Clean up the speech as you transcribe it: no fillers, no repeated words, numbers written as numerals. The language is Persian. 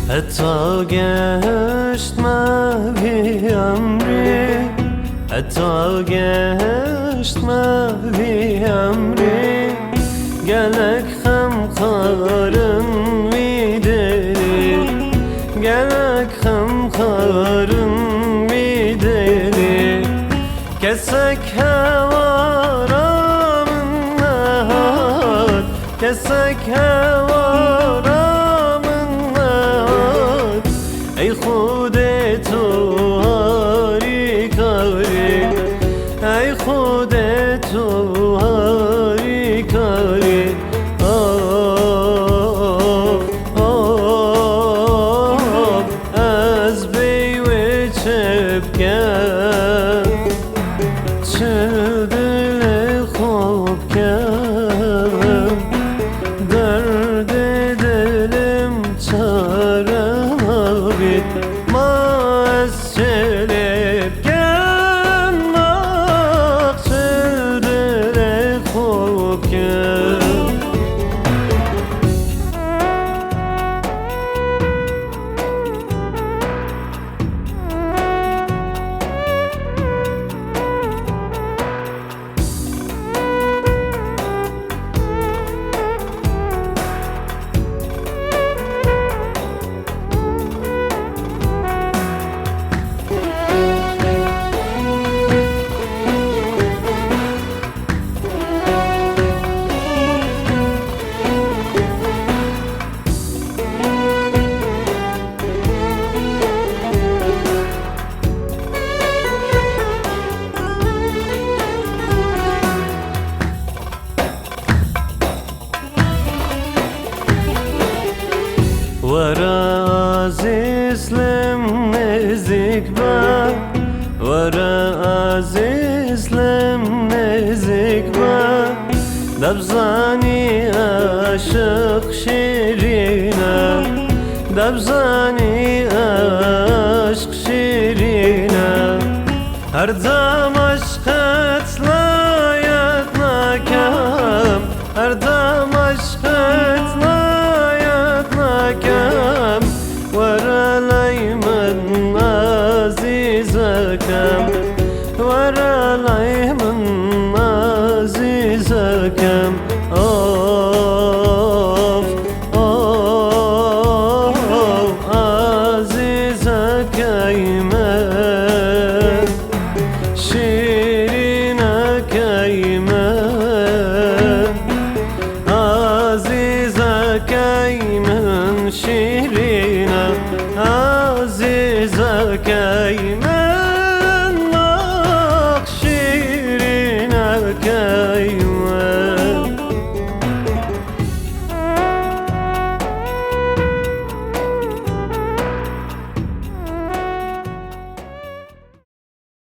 حتی گشت ماهی عمری، حتی گشت ماهی عمری، گلک خم خارن وی دلی، گلک خم خارن وی دلی، کسک هوارم نهاد، کسک هوارم نهاد، ای خود تو هاری کاری، ای خود تو هاری کاری. از بیوی چپکن چه دل خوب کن، درد دلم چارم آبید، ما از چلب کن، ما چه دل خوب کن. ورا عزیزلم نزدیک با، ورا عزیزلم نزدیک با، دبزانی عاشق شیرینه، دبزانی عاشق شیرینه، هر دم عشقت لایت نکم، هر دم عشقت لایت نکم، ورا لای من عزیزکم، ورا لای من عزیزکم. آف آف عزیزکی من، شیرینکی من، عزیزکی من، شیرین